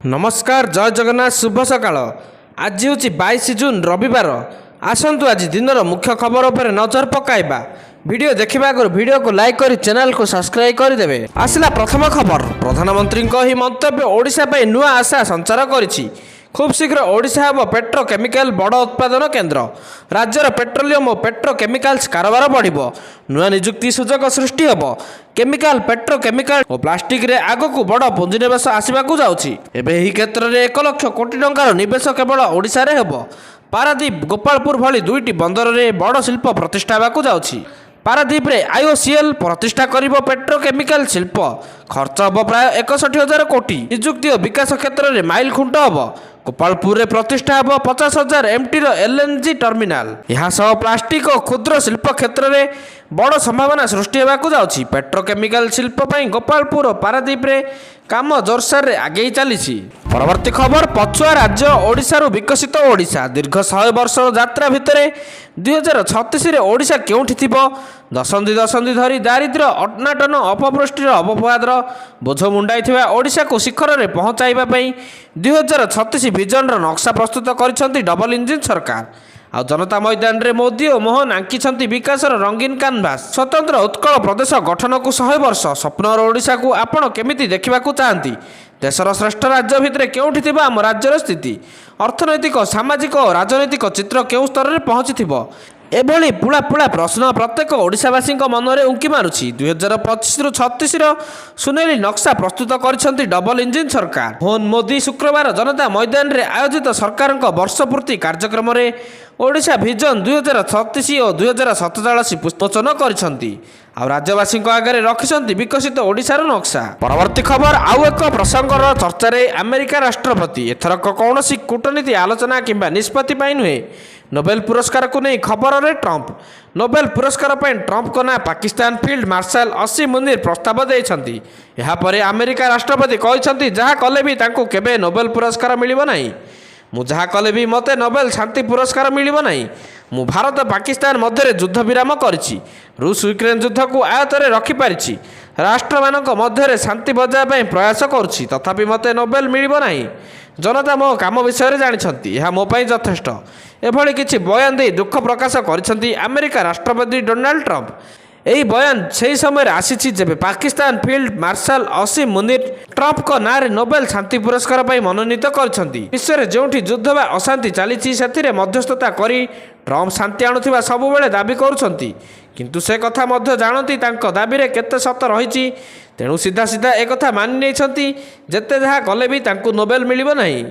नमस्कार जय जगन्नाथ शुभ सकाळ। आज हूँ 22 जून रविवार। आसतु आज दिनर मुख्य खबर उपर नजर पकाइबा। वीडियो देखा आगे वीडियो को लाइक कर चैनल को सब्सक्राइब करदे। आसला प्रथम खबर, प्रधानमंत्री ही मंतव्य ओडिशा पे नुआ आशा संचार करिछि। खूब शीघ्र ओडिशा हेब पेट्रोकेमिकल बड़ उत्पादन केन्द्र। राज्यर पेट्रोलियम और पेट्रोकेमिकाल्स कारोबार बढ़िबो। नुआ निजुक्ति सुजोग सृष्टि हेब। केमिकाल पेट्रोकेमिकाल और प्लास्टिक रे आगकू बड़ पुंजीनिवेश आसवाकू जाउछि। एबे एही क्षेत्र में 1 लाख कोटी टंकार निवेश केवल ओडिशा रे हेब। पारादीप गोपालपुर भली दुईटी बंदर रे बड़ शिल्प प्रतिष्ठा हेबाकू जाउछि। पारादीप रे आईओसीएल प्रतिष्ठा करिबो पेट्रोकेमिकल शिल्प। खर्च हम प्राय 61,000 कोटी। निजुक्ति और विकास क्षेत्र में माइल खुंट हम। गोपालपुर में प्रतिष्ठा हम 50,000 एमटी एलएनजी टर्मिनाल। यहाँ सह प्लास्टिक और क्षुद्र शिल्प क्षेत्र में बड़ संभावना सृष्टि होगाकू जाउछि। पेट्रोकेमिकल शिल्प पई गोपालपुर और पारादीप रे काम जोरसोर आगे चली। परवर्ती खबर, पछुआ राज्य ओडिशा विकसित ओडिशा। दीर्घ 100 वर्ष यात्रा भितर 2036 रे ओडिशा केउठी थिबो? दशंधि धरी दारिद्र्य अनाटन अपपुष्टिर अपवादर बोझ मुंडाई ओडिशा को शिखर में पहुंचाइबा पई 2036 विजन नक्शा प्रस्तुत करिसेंती डबल इंजिन सरकार। आ जनता मैदान रे मोदी और मोहन आंकिछंती विकासर रंगीन कानभास। स्वतंत्र उत्कल प्रदेश गठन को 100 वर्ष। स्वप्नर ओडिशा को आपण केमिति देखिबाकू चाहती? देशर श्रेष्ठ राज्य भितर केउठी थिबा आम राज्यर स्थिति? अर्थनैतिक सामाजिक और राजनैतिक चित्र केउ स्तर में पहुंची? एभली पुला पुला प्रश्न प्रत्येक ओडिशावासी मनरे उंकी मारुछि। 2025 रु 36 सुनेली नक्शा प्रस्तुत करिसेंती डबल इंजिन सरकार। मोहन मोदी शुक्रवार जनता मैदान रे आयोजित सरकार वर्षपूर्ति कार्यक्रम में ओडिशा विजन 2036 और 2047 पुष्पोचन करिसेंती। आ राज्यवासी आगे रखिसेंती विकसित ओडिशार नक्शा। परवर्ती खबर, आउ एक प्रसंगर चर्चा रे अमेरिका राष्ट्रपति। एथरक कौनसी कूटनीति आलोचना किंबा निष्पत्ति पाई नुहे। नोबेल पुरस्कार को नहीं खबर रे ट्रंप। नोबेल पुरस्कार पर ट्रंप को ना पाकिस्तान फील्ड मार्शल असीम मुनीर प्रस्ताव देइछंती। यहाँ पर अमेरिका राष्ट्रपति कहते जहाँ कले भी तांको केबे नोबेल पुरस्कार मिलिबो नाही। मु जहाँ कले भी मते नोबेल शांति पुरस्कार मिलिबो नाही। मु भारत पाकिस्तान मध्य युद्ध विराम करिछि। रूस यूक्रेन युद्ध को आयत्तरे रखि पारिछि। राष्ट्र मानक मध्य शांति बजाय प्रयास करुछि। तथापि मते नोबेल मिलिबो नाही। जनता मो काम विषय जानिछंती। यह मो पई यथेष्ट। एभली किछि बयान दे दुख प्रकाश करिसेंती अमेरिका राष्ट्रपति डोनाल्ड ट्रंप। यही बयान से समय आसी जेबे पाकिस्तान फील्ड मार्शल असीम मुनीर ट्रंप को ना रे नोबेल शांति पुरस्कार पर मनोनीत करिसेंती। विश्व में जोठी युद्ध बा अशांति चली से मध्यस्थता करी ट्रंप शांति आणुथिबा सबु बेले दाबी करुछंती। किंतु से कथा मध्य जानती तांको दाबी रे केते सत रहिछि। तेणु सीधा सीधा एक कथा मानि नेछंती जेते जहा कले भी तांको नोबेल मिलिबो नाही।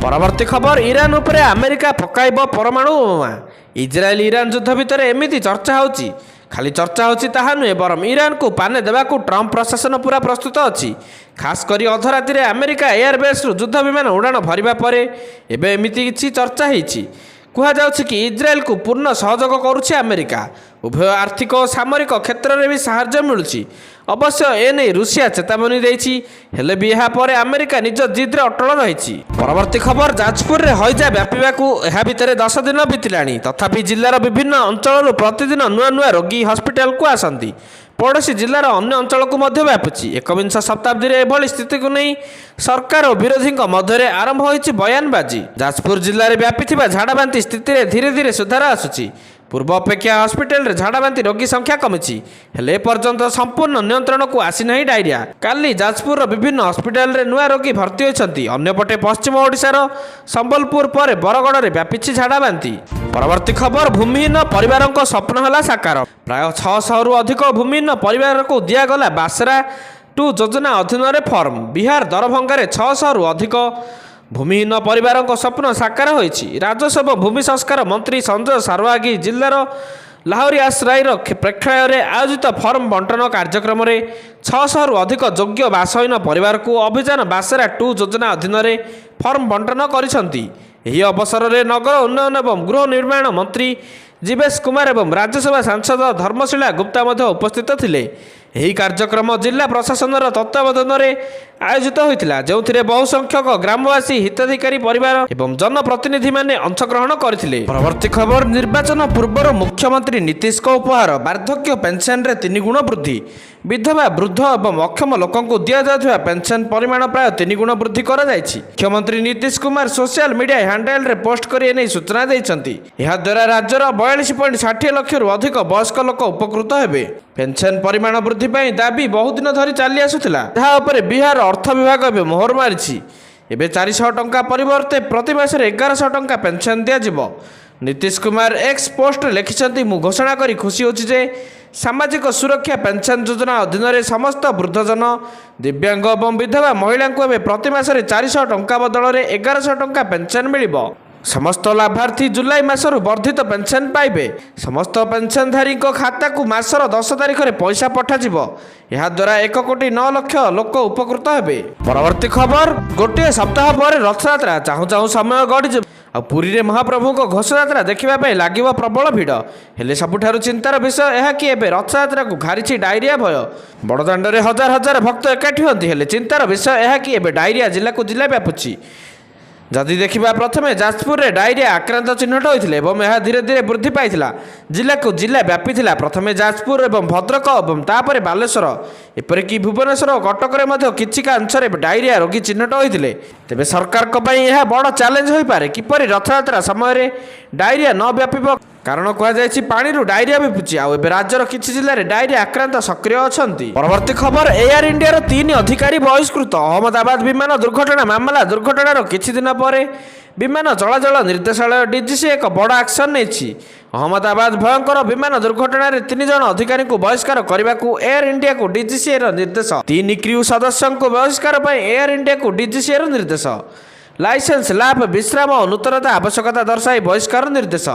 परवर्ती खबर, ईरान उपरे अमेरिका पकाइब परमाणु बोमा। इजराइल ईरान युद्ध भितर एमिति चर्चा होची। खाली चर्चा होची ताहा नुहे, बरम ईरान को पाने देवाकू ट्रंप प्रशासन पूरा प्रस्तुत अछि। खास करी अधराति अमेरिका एयरबेस युद्ध विमान उड़ाण भरिबा परे एबे एमिति किछि चर्चा होईछि। कहुछि कि इजराइल को पूर्ण सहयोग करुछि अमेरिका। उभय आर्थिक और सामरिक क्षेत्र में भी साहाय्य मिलुछि। अवश्य एने रूसिया चेतावनी देछि, हेले भी यहाँ पर अमेरिका निज जिद्रे अटल रही। परवर्ती खबर, जाजपुर रे हईजा व्यापीबाकू यह भितर 10 दिन बीतिलाणी। तथापि जिलार विभिन्न अंचल प्रतिदिन नुआ नुआ रोगी हस्पिटाल को आसती। पड़ोशी जिलार अन्य अंचल को मध्य व्यापुछि। 21 शताब्दी रे एभली स्थिति को नहीं सरकार और विरोधी मध्य आरंभ होइछि बयानबाजी। जाजपुर जिले में व्यापी झाड़ाबांति स्थिति रे धीरे धीरे सुधार आसुछि। पूर्व अपेक्षा हस्पिटाल रे झाड़ाबांति रोगी संख्या कमिछि, हेले पर्यंत संपूर्ण नियंत्रण को आसी नहीं डायरिया। काली जाजपुर विभिन्न हस्पिटाल रे नुआ रोगी भर्ती होइछंती। अन्यपटे पश्चिम ओडिशार संबलपुर पर बरगड़ रे व्यापिछि झाड़ाबांति। परवर्ती खबर, भूमिहीन परिवार स्वप्न हला साकार। प्राय 600 रु अधिक भूमिहीन परिवार को दिगला बासरा 2 योजना अधीन रे फॉर्म। बिहार दरभंगा 600 रु अधिक भूमिहीन परिवार स्वप्न साकार होइछि। राजस्व व भूमि संस्कार मंत्री संजय सारवागी जिलार लाहौरी आश्रय प्रेक्षालय में आयोजित फॉर्म बंटन कार्यक्रम में 600 रु अधिक योग्य बासहीन परिवार को अभियान बासरा 2 योजना अधीन फॉर्म बंटन करिसेंती। एही अवसर में नगर उन्नयन एवं गृह निर्माण मंत्री जीवेश कुमार एवं राज्यसभा सांसद धर्मशिला गुप्ता उपस्थित थिले। ଏହି କାର୍ଯ୍ୟକ୍ରମ ଜିଲ୍ଲା ପ୍ରଶାସନର ତତ୍ତ୍ୱାବଧାନରେ ଆୟୋଜିତ ହୋଇଥିଲା, ଯେଉଁଥିରେ ବହୁ ସଂଖ୍ୟକ ଗ୍ରାମବାସୀ, ହିତାଧିକାରୀ ପରିବାର ଏବଂ ଜନପ୍ରତିନିଧିମାନେ ଅଂଶଗ୍ରହଣ କରିଥିଲେ। ପରବର୍ତ୍ତୀ ଖବର, ନିର୍ବାଚନ ପୂର୍ବରୁ ମୁଖ୍ୟମନ୍ତ୍ରୀ ନୀତିଶଙ୍କ ଉପହାର, ବାର୍ଦ୍ଧକ୍ୟ ପେନ୍ସନରେ 3 ଗୁଣ ବୃଦ୍ଧି। ବିଧବା, ବୃଦ୍ଧ ଏବଂ ଅକ୍ଷମ ଲୋକଙ୍କୁ ଦିଆଯାଉଥିବା ପେନ୍ସନ ପରିମାଣ ପ୍ରାୟ 3 ଗୁଣ ବୃଦ୍ଧି କରାଯାଇଛି। ମୁଖ୍ୟମନ୍ତ୍ରୀ ନୀତିଶ କୁମାର ସୋସିଆଲ ମିଡିଆ ହ୍ୟାଣ୍ଡେଲରେ ପୋଷ୍ଟ କରି ଏନେଇ ସୂଚନା ଦେଇଛନ୍ତି। ଏହାଦ୍ୱାରା ରାଜ୍ୟର 42.60 ଲକ୍ଷରୁ ଅଧିକ ବୟସ୍କ ଲୋକ ଉପକୃତ ହେବେ। ପେନ୍ସନ ପରିମାଣ ବୃଦ୍ଧି ପାଇଁ ଦାବି ବହୁଦିନ ଧରି ଚାଲି ଆସୁଥିଲା, ଯାହା ଉପରେ ବିହାର ଅର୍ଥ ବିଭାଗ ଏବେ ମୋହର ମାରିଛି। ଏବେ 400 ଟଙ୍କା ପରିବର୍ତ୍ତେ ପ୍ରତି ମାସରେ 1100 ଟଙ୍କା ପେନ୍ସନ ଦିଆଯିବ। ନୀତିଶ କୁମାର ଏକ୍ସ ପୋଷ୍ଟରେ ଲେଖିଛନ୍ତି, ମୁଁ ଘୋଷଣା କରି ଖୁସି ହେଉଛି ଯେ ସାମାଜିକ ସୁରକ୍ଷା ପେନ୍ସନ ଯୋଜନା ଅଧୀନରେ ସମସ୍ତ ବୃଦ୍ଧଜନ, ଦିବ୍ୟାଙ୍ଗ ଏବଂ ବିଧବା ମହିଳାଙ୍କୁ ଏବେ ପ୍ରତି ମାସରେ 400 ଟଙ୍କା ବଦଳରେ 1100 ଟଙ୍କା ପେନ୍ସନ ମିଳିବ। ସମସ୍ତ ଲାଭାର୍ଥୀ ଜୁଲାଇ ମାସରୁ ବର୍ଦ୍ଧିତ ପେନ୍ସନ ପାଇବେ। ସମସ୍ତ ପେନ୍ସନଧାରୀଙ୍କ ଖାତାକୁ ମାସର 10 ତାରିଖରେ ପଇସା ପଠାଯିବ। ଏହାଦ୍ୱାରା 1,09,00,000 ଲୋକ ଉପକୃତ ହେବେ। ପରବର୍ତ୍ତୀ ଖବର, ଗୋଟିଏ ସପ୍ତାହ ପରେ ରଥଯାତ୍ରା, ଚାହୁଁ ଚାହୁଁ ସମୟ ଗଡ଼ିଯିବ। ଆଉ ପୁରୀରେ ମହାପ୍ରଭୁଙ୍କ ଘୋଷଯାତ୍ରା ଦେଖିବା ପାଇଁ ଲାଗିବ ପ୍ରବଳ ଭିଡ଼। ହେଲେ ସବୁଠାରୁ ଚିନ୍ତାର ବିଷୟ ଏହା କି ଏବେ ରଥଯାତ୍ରାକୁ ଘାରିଛି ଡାଇରିଆ ଭୟ। ବଡ଼ଦାଣ୍ଡରେ ହଜାର ହଜାର ଭକ୍ତ ଏକାଠି ହୁଅନ୍ତି, ହେଲେ ଚିନ୍ତାର ବିଷୟ ଏହା କି ଏବେ ଡାଇରିଆ ଜିଲ୍ଲାକୁ ଜିଲ୍ଲା ବ୍ୟାପୁଛି। ଯଦି ଦେଖିବା, ପ୍ରଥମେ ଯାଜପୁରରେ ଡାଇରିଆ ଆକ୍ରାନ୍ତ ଚିହ୍ନଟ ହୋଇଥିଲେ ଏବଂ ଏହା ଧୀରେ ଧୀରେ ବୃଦ୍ଧି ପାଇଥିଲା, ଜିଲ୍ଲାକୁ ଜିଲ୍ଲା ବ୍ୟାପିଥିଲା। ପ୍ରଥମେ ଯାଜପୁର ଏବଂ ଭଦ୍ରକ ଏବଂ ତାପରେ ବାଲେଶ୍ୱର, ଏପରିକି ଭୁବନେଶ୍ୱର ଓ କଟକରେ ମଧ୍ୟ କିଛିକା ଅଂଶରେ ଡାଇରିଆ ରୋଗୀ ଚିହ୍ନଟ ହୋଇଥିଲେ। ତେବେ ସରକାରଙ୍କ ପାଇଁ ଏହା ବଡ଼ ଚ୍ୟାଲେଞ୍ଜ ହୋଇପାରେ, କିପରି ରଥଯାତ୍ରା ସମୟରେ ଡାଇରିଆ ନ ବ୍ୟାପିବ। କାରଣ କୁହାଯାଇଛି ପାଣିରୁ ଡାଇରିଆ ବ୍ୟାପୁଛି। ଆଉ ଏବେ ରାଜ୍ୟର କିଛି ଜିଲ୍ଲାରେ ଡାଇରିଆ ଆକ୍ରାନ୍ତ ସକ୍ରିୟ ଅଛନ୍ତି। ପରବର୍ତ୍ତୀ ଖବର, ଏୟାର ଇଣ୍ଡିଆର 3 ଅଧିକାରୀ ବହିଷ୍କୃତ। ଅହମ୍ମଦାବାଦ ବିମାନ ଦୁର୍ଘଟଣା ମାମଲା, ଦୁର୍ଘଟଣାର କିଛି ଦିନ ପରେ ବିମାନ ଚଳାଚଳ ନିର୍ଦ୍ଦେଶାଳୟ ଡିଜିସି ଏକ ବଡ଼ ଆକ୍ସନ ନେଇଛି। ଅହମ୍ମଦାବାଦ ଭୟଙ୍କର ବିମାନ ଦୁର୍ଘଟଣାରେ 3 ଜଣ ଅଧିକାରୀଙ୍କୁ ବହିଷ୍କାର କରିବାକୁ ଏୟାର ଇଣ୍ଡିଆକୁ ଡିଜିସିଏର ନିର୍ଦ୍ଦେଶ। 3 କ୍ରିଉ ସଦସ୍ୟଙ୍କୁ ବହିଷ୍କାର ପାଇଁ ଏୟାର ଇଣ୍ଡିଆକୁ ଡିଜିସିଏର ନିର୍ଦ୍ଦେଶ। ଲାଇସେନ୍ସ, ଲାଭ, ବିଶ୍ରାମ ଓ ନୂତନତା ଆବଶ୍ୟକତା ଦର୍ଶାଇ ବହିଷ୍କାର ନିର୍ଦ୍ଦେଶ।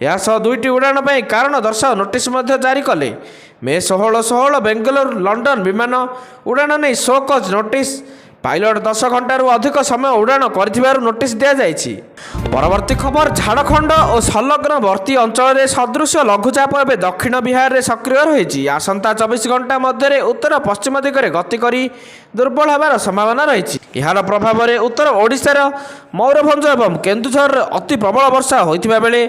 ଏହାସହ 2ଟି ଉଡ଼ାଣ ପାଇଁ କାରଣ ଦର୍ଶାଅ ନୋଟିସ୍ ମଧ୍ୟ ଜାରି କଲେ। ମେ 16 ବେଙ୍ଗାଲୁରୁ ଲଣ୍ଡନ ବିମାନ ଉଡ଼ାଣ ନେଇ ଶୋକଜ ନୋଟିସ୍। ପାଇଲଟ 10 ଘଣ୍ଟାରୁ ଅଧିକ ସମୟ ଉଡ଼ାଣ କରିଥିବାରୁ ନୋଟିସ୍ ଦିଆଯାଇଛି। ପରବର୍ତ୍ତୀ ଖବର, ଝାଡ଼ଖଣ୍ଡ ଓ ସଂଲଗ୍ନବର୍ତ୍ତୀ ଅଞ୍ଚଳରେ ସଦୃଶ ଲଘୁଚାପ ଏବେ ଦକ୍ଷିଣ ବିହାରରେ ସକ୍ରିୟ ରହିଛି। ଆସନ୍ତା 24 ଘଣ୍ଟା ମଧ୍ୟରେ ଉତ୍ତର ପଶ୍ଚିମ ଦିଗରେ ଗତି କରି ଦୁର୍ବଳ ହେବାର ସମ୍ଭାବନା ରହିଛି। ଏହାର ପ୍ରଭାବରେ ଉତ୍ତର ଓଡ଼ିଶାର ମୟୂରଭଞ୍ଜ ଏବଂ କେନ୍ଦୁଝରରେ ଅତି ପ୍ରବଳ ବର୍ଷା ହୋଇଥିବା ବେଳେ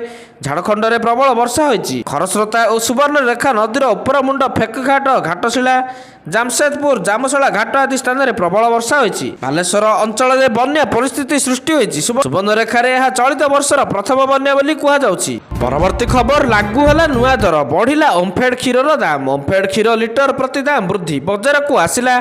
ଝାଡ଼ଖଣ୍ଡରେ ପ୍ରବଳ ବର୍ଷା ହୋଇଛି। ଖରସ୍ରୋତା ଓ ସୁବର୍ଣ୍ଣରେଖା ନଦୀର ଉପରମୁଣ୍ଡ, ଫେକଘାଟ, ଘାଟଶିଳା, ଜାମଶେଦପୁର, ଜାମଶଳା ଘାଟ ଆଦି ସ୍ଥାନରେ ପ୍ରବଳ ବର୍ଷା ହୋଇଛି। ବାଲେଶ୍ୱର ଅଞ୍ଚଳରେ ବନ୍ୟା ପରିସ୍ଥିତି ସୃଷ୍ଟି ହୋଇଛି। ସୁବର୍ଣ୍ଣରେଖାରେ ଏହା ଚଳିତ ବର୍ଷର ପ୍ରଥମ ବନ୍ୟା ବୋଲି କୁହାଯାଉଛି। ପରବର୍ତ୍ତୀ ଖବର, ଲାଗୁ ହେଲା ନୂଆ ଦର, ବଢ଼ିଲା ଓମଫେଡ୍ କ୍ଷୀରର ଦାମ। ଓମଫେଡ୍ କ୍ଷୀର ଲିଟର ପ୍ରତି ଦାମ ବୃଦ୍ଧି, ବଜାରକୁ ଆସିଲା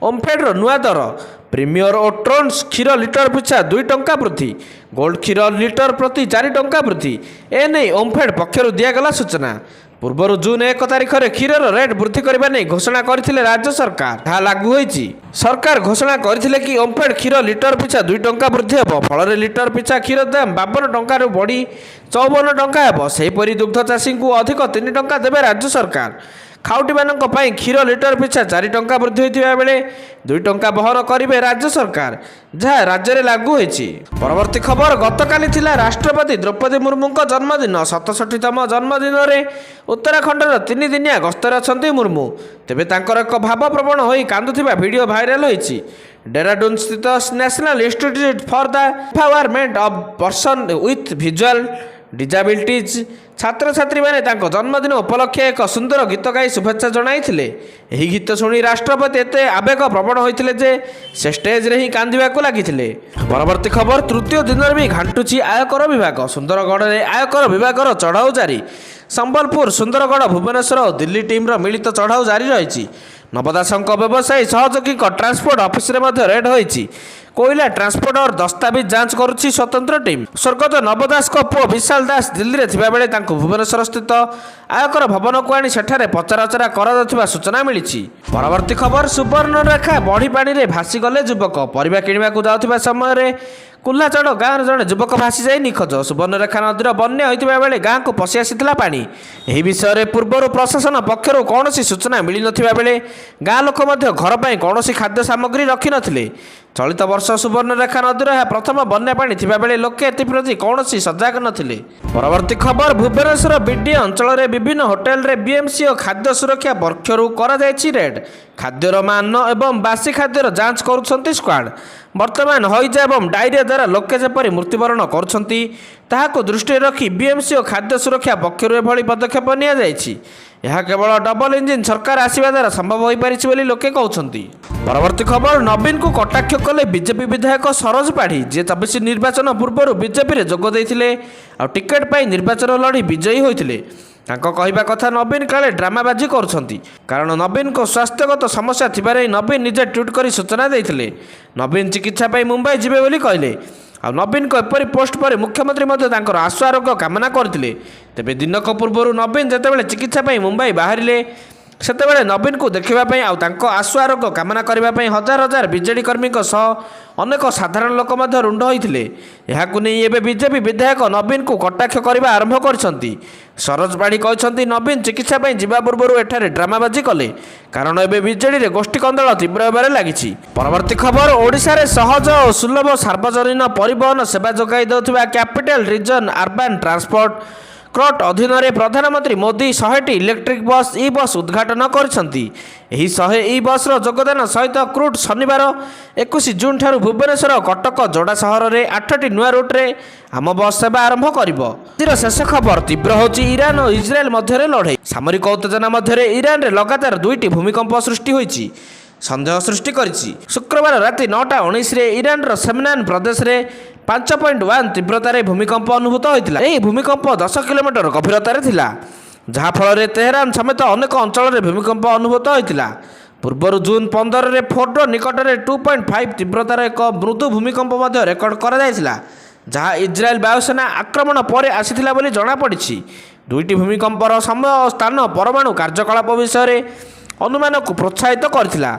ଓମଫେଡ୍ର ନୂଆ ଦର। ପ୍ରିମିୟର ଓ ଟ୍ରୋନ୍ସ କ୍ଷୀର ଲିଟର ପିଛା 2 ଟଙ୍କା ବୃଦ୍ଧି, ଗୋଲ୍ଡ କ୍ଷୀର ଲିଟର ପ୍ରତି 4 ଟଙ୍କା ବୃଦ୍ଧି। ଏନେଇ ଓମଫେଡ୍ ପକ୍ଷରୁ ଦିଆଗଲା ସୂଚନା। ପୂର୍ବରୁ ଜୁନ୍ 1 ତାରିଖରେ କ୍ଷୀରର ରେଟ୍ ବୃଦ୍ଧି କରିବା ନେଇ ଘୋଷଣା କରିଥିଲେ ରାଜ୍ୟ ସରକାର। ତାହା ଲାଗୁ ହୋଇଛି। ସରକାର ଘୋଷଣା କରିଥିଲେ କି ଓମଫେଡ୍ କ୍ଷୀର ଲିଟର ପିଛା 2 ଟଙ୍କା ବୃଦ୍ଧି ହେବ। ଫଳରେ ଲିଟର ପିଛା କ୍ଷୀର ଦାମ 52 ଟଙ୍କାରୁ ବଢ଼ି 54 ଟଙ୍କା ହେବ। ସେହିପରି ଦୁଗ୍ଧ ଚାଷୀଙ୍କୁ ଅଧିକ 3 ଟଙ୍କା ଦେବେ ରାଜ୍ୟ ସରକାର। ଖାଉଟିମାନଙ୍କ ପାଇଁ କ୍ଷୀର ଲିଟର ପିଛା 4 ଟଙ୍କା ବୃଦ୍ଧି ହୋଇଥିବା ବେଳେ 2 ଟଙ୍କା ବହନ କରିବେ ରାଜ୍ୟ ସରକାର, ଯାହା ରାଜ୍ୟରେ ଲାଗୁ ହୋଇଛି। ପରବର୍ତ୍ତୀ ଖବର, ଗତକାଲି ଥିଲା ରାଷ୍ଟ୍ରପତି ଦ୍ରୌପଦୀ ମୁର୍ମୁଙ୍କ ଜନ୍ମଦିନ। 67ତମ ଜନ୍ମଦିନରେ ଉତ୍ତରାଖଣ୍ଡର 3 ଦିନିଆ ଗସ୍ତରେ ଅଛନ୍ତି ମୁର୍ମୁ। ତେବେ ତାଙ୍କର ଏକ ଭାବପ୍ରବଣ ହୋଇ କାନ୍ଦୁଥିବା ଭିଡ଼ିଓ ଭାଇରାଲ ହୋଇଛି। ଡେରାଡୁନ ସ୍ଥିତ national institute for the empowerment of person with visual disabilities ଛାତ୍ରଛାତ୍ରୀମାନେ ତାଙ୍କ ଜନ୍ମଦିନ ଉପଲକ୍ଷେ ଏକ ସୁନ୍ଦର ଗୀତ ଗାଇ ଶୁଭେଚ୍ଛା ଜଣାଇଥିଲେ। ଏହି ଗୀତ ଶୁଣି ରାଷ୍ଟ୍ରପତି ଏତେ ଆବେଗପ୍ରବଣ ହୋଇଥିଲେ ଯେ ସେ ଷ୍ଟେଜ୍ରେ ହିଁ କାନ୍ଦିବାକୁ ଲାଗିଥିଲେ। ପରବର୍ତ୍ତୀ ଖବର, ତୃତୀୟ ଦିନରେ ବି ଘାଣ୍ଟୁଛି ଆୟକର ବିଭାଗ। ସୁନ୍ଦରଗଡ଼ରେ ଆୟକର ବିଭାଗର ଚଢ଼ାଉ ଜାରି। ସମ୍ବଲପୁର, ସୁନ୍ଦରଗଡ଼, ଭୁବନେଶ୍ୱର ଓ ଦିଲ୍ଲୀ ଟିମ୍ର ମିଳିତ ଚଢ଼ାଉ ଜାରି ରହିଛି। ନବ ଦାସଙ୍କ ବ୍ୟବସାୟୀ ସହଯୋଗୀଙ୍କ ଟ୍ରାନ୍ସପୋର୍ଟ ଅଫିସରେ ମଧ୍ୟ ରେଡ୍ ହୋଇଛି। କୋଇଲା ଟ୍ରାନ୍ସପୋର୍ଟର ଦସ୍ତାବିଜ ଯାଞ୍ଚ କରୁଛି ସ୍ୱତନ୍ତ୍ର ଟିମ୍। ସ୍ୱର୍ଗତ ନବ ଦାସଙ୍କ ପୁଅ ବିଶାଲ ଦାସ ଦିଲ୍ଲୀରେ ଥିବାବେଳେ ତାଙ୍କୁ ଭୁବନେଶ୍ୱର ସ୍ଥିତ ଆୟକର ଭବନକୁ ଆଣି ସେଠାରେ ପଚରାଉଚରା କରାଯାଉଥିବା ସୂଚନା ମିଳିଛି। ପରବର୍ତ୍ତୀ ଖବର, ସୁବର୍ଣ୍ଣରେଖା ବଢ଼ି ପାଣିରେ ଭାସିଗଲେ ଯୁବକ। ପରିବା କିଣିବାକୁ ଯାଉଥିବା ସମୟରେ କୁଲାଚଡ଼ ଗାଁର ଜଣେ ଯୁବକ ଭାସିଯାଇ ନିଖୋଜ। ସୁବର୍ଣ୍ଣରେଖା ନଦୀର ବନ୍ୟା ହୋଇଥିବା ବେଳେ ଗାଁକୁ ପଶି ଆସିଥିଲା ପାଣି। ଏହି ବିଷୟରେ ପୂର୍ବରୁ ପ୍ରଶାସନ ପକ୍ଷରୁ କୌଣସି ସୂଚନା ମିଳିନଥିବା ବେଳେ ଗାଁ ଲୋକ ମଧ୍ୟ ଘର ପାଇଁ କୌଣସି ଖାଦ୍ୟ ସାମଗ୍ରୀ ରଖିନଥିଲେ। ଚଳିତ ବର୍ଷ ସୁବର୍ଣ୍ଣରେଖା ନଦୀର ଏହା ପ୍ରଥମ ବନ୍ୟା ପାଣି ଥିବାବେଳେ ଲୋକେ ଏଥିପ୍ରତି କୌଣସି ସଜାଗ ନଥିଲେ। ପରବର୍ତ୍ତୀ ଖବର, ଭୁବନେଶ୍ୱର ବିଡି ଅଞ୍ଚଳରେ ବିଭିନ୍ନ ହୋଟେଲରେ ବିଏମ୍ସି ଓ ଖାଦ୍ୟ ସୁରକ୍ଷା ପକ୍ଷରୁ କରାଯାଇଛି ରେଡ୍। ଖାଦ୍ୟର ମାନ ଏବଂ ବାସି ଖାଦ୍ୟର ଯାଞ୍ଚ କରୁଛନ୍ତି ସ୍କ୍ୱାଡ୍। ବର୍ତ୍ତମାନ ହଇଜା ଏବଂ ଡାଇରିଆ ଦ୍ୱାରା ଲୋକେ ଯେପରି ମୃତ୍ୟୁବରଣ କରୁଛନ୍ତି ତାହାକୁ ଦୃଷ୍ଟିରେ ରଖି ବିଏମ୍ସି ଓ ଖାଦ୍ୟ ସୁରକ୍ଷା ପକ୍ଷରୁ ଏଭଳି ପଦକ୍ଷେପ ନିଆଯାଇଛି। ଏହା କେବଳ ଡବଲ ଇଞ୍ଜିନ୍ ସରକାର ଆସିବା ଦ୍ୱାରା ସମ୍ଭବ ହୋଇପାରିଛି ବୋଲି ଲୋକେ କହୁଛନ୍ତି। ପରବର୍ତ୍ତୀ ଖବର, ନବୀନଙ୍କୁ କଟାକ୍ଷ କଲେ ବିଜେପି ବିଧାୟକ ସରୋଜ ପାଢ଼ୀ, ଯିଏ 24 ନିର୍ବାଚନ ପୂର୍ବରୁ ବିଜେପିରେ ଯୋଗ ଦେଇଥିଲେ ଆଉ ଟିକେଟ୍ ପାଇଁ ନିର୍ବାଚନ ଲଢ଼ି ବିଜୟୀ ହୋଇଥିଲେ। ତାଙ୍କ କହିବା କଥା, ନବୀନ କାଳେ ଡ୍ରାମାବାଜି କରୁଛନ୍ତି, କାରଣ ନବୀନଙ୍କ ସ୍ୱାସ୍ଥ୍ୟଗତ ସମସ୍ୟା ଥିବାରେ ନବୀନ ନିଜେ ଟ୍ୱିଟ୍ କରି ସୂଚନା ଦେଇଥିଲେ। ନବୀନ ଚିକିତ୍ସା ପାଇଁ ମୁମ୍ବାଇ ଯିବେ ବୋଲି କହିଲେ। ଆଉ ନବୀନଙ୍କ ଏପରି ପୋଷ୍ଟ ପରେ ମୁଖ୍ୟମନ୍ତ୍ରୀ ମଧ୍ୟ ତାଙ୍କର ଆଶୁ ଆରୋଗ୍ୟ କାମନା କରିଥିଲେ। ତେବେ ଦିନକ ପୂର୍ବରୁ ନବୀନ ଯେତେବେଳେ ଚିକିତ୍ସା ପାଇଁ ମୁମ୍ବାଇ ବାହାରିଲେ ସେତେବେଳେ ନବୀନଙ୍କୁ ଦେଖିବା ପାଇଁ ଆଉ ତାଙ୍କ ଆଶୁ ଆରୋଗ୍ୟ କାମନା କରିବା ପାଇଁ ହଜାର ହଜାର ବିଜେଡି କର୍ମୀଙ୍କ ସହ ଅନେକ ସାଧାରଣ ଲୋକ ମଧ୍ୟ ରୁଣ୍ଡ ହୋଇଥିଲେ। ଏହାକୁ ନେଇ ଏବେ ବିଜେପି ବିଧାୟକ ନବୀନଙ୍କୁ କଟାକ୍ଷ କରିବା ଆରମ୍ଭ କରିଛନ୍ତି। ସରୋଜ ପାଢ଼ୀ କହିଛନ୍ତି, ନବୀନ ଚିକିତ୍ସା ପାଇଁ ଯିବା ପୂର୍ବରୁ ଏଠାରେ ଡ୍ରାମାବାଜି କଲେ, କାରଣ ଏବେ ବିଜେଡିରେ ଗୋଷ୍ଠୀ କନ୍ଦଳ ତୀବ୍ର ହେବାରେ ଲାଗିଛି। ପରବର୍ତ୍ତୀ ଖବର, ଓଡ଼ିଶାରେ ସହଜ ଓ ସୁଲଭ ସାର୍ବଜନୀନ ପରିବହନ ସେବା ଯୋଗାଇ ଦେଉଥିବା capital region urban transport CRUT ଅଧୀନରେ ପ୍ରଧାନମନ୍ତ୍ରୀ ମୋଦି 100ଟି ଇଲେକ୍ଟ୍ରିକ୍ ବସ୍ ଇ ବସ୍ ଉଦ୍ଘାଟନ କରିଛନ୍ତି। ଏହି 100 ଇ ବସ୍ର ଯୋଗଦାନ ସହିତ କ୍ରୁଟ୍ ଶନିବାର 21 ଜୁନ୍ ଠାରୁ ଭୁବନେଶ୍ୱର, କଟକ, ଯୋଡ଼ା ସହରରେ 8ଟି ନୂଆ ରୁଟ୍ରେ ଆମ ବସ୍ ସେବା ଆରମ୍ଭ କରିବ। ଆଜିର ଶେଷ ଖବର, ତୀବ୍ର ହେଉଛି ଇରାନ ଓ ଇସ୍ରାଏଲ ମଧ୍ୟରେ ଲଢ଼େଇ। ସାମରିକ ଉତ୍ତେଜନା ମଧ୍ୟରେ ଇରାନରେ ଲଗାତାର 2ଟି ଭୂମିକମ୍ପ ସୃଷ୍ଟି ହୋଇଛି ସନ୍ଦେହ ସୃଷ୍ଟି କରିଛି। ଶୁକ୍ରବାର ରାତି 9:19ରେ ଇରାନର ସେମନାନ ପ୍ରଦେଶରେ 5.1 ତୀବ୍ରତାରେ ଭୂମିକମ୍ପ ଅନୁଭୂତ ହୋଇଥିଲା। ଏହି ଭୂମିକମ୍ପ 10 କିଲୋମିଟର ଗଭୀରତାରେ ଥିଲା, ଯାହାଫଳରେ ତେହେରାନ ସମେତ ଅନେକ ଅଞ୍ଚଳରେ ଭୂମିକମ୍ପ ଅନୁଭୂତ ହୋଇଥିଲା। ପୂର୍ବରୁ ଜୁନ୍ 15ରେ ଫୋର୍ଡୋ ନିକଟରେ 2.5 ତୀବ୍ରତାର ଏକ ମୃଦୁ ଭୂମିକମ୍ପ ମଧ୍ୟ ରେକର୍ଡ କରାଯାଇଥିଲା, ଯାହା ଇସ୍ରାଏଲ ବାୟୁସେନା ଆକ୍ରମଣ ପରେ ଆସିଥିଲା ବୋଲି ଜଣାପଡ଼ିଛି। 2ଟି ଭୂମିକମ୍ପର ସମୟ ଓ ସ୍ଥାନ ପରମାଣୁ କାର୍ଯ୍ୟକଳାପ ବିଷୟରେ ଅନୁମାନକୁ ପ୍ରୋତ୍ସାହିତ କରିଥିଲା।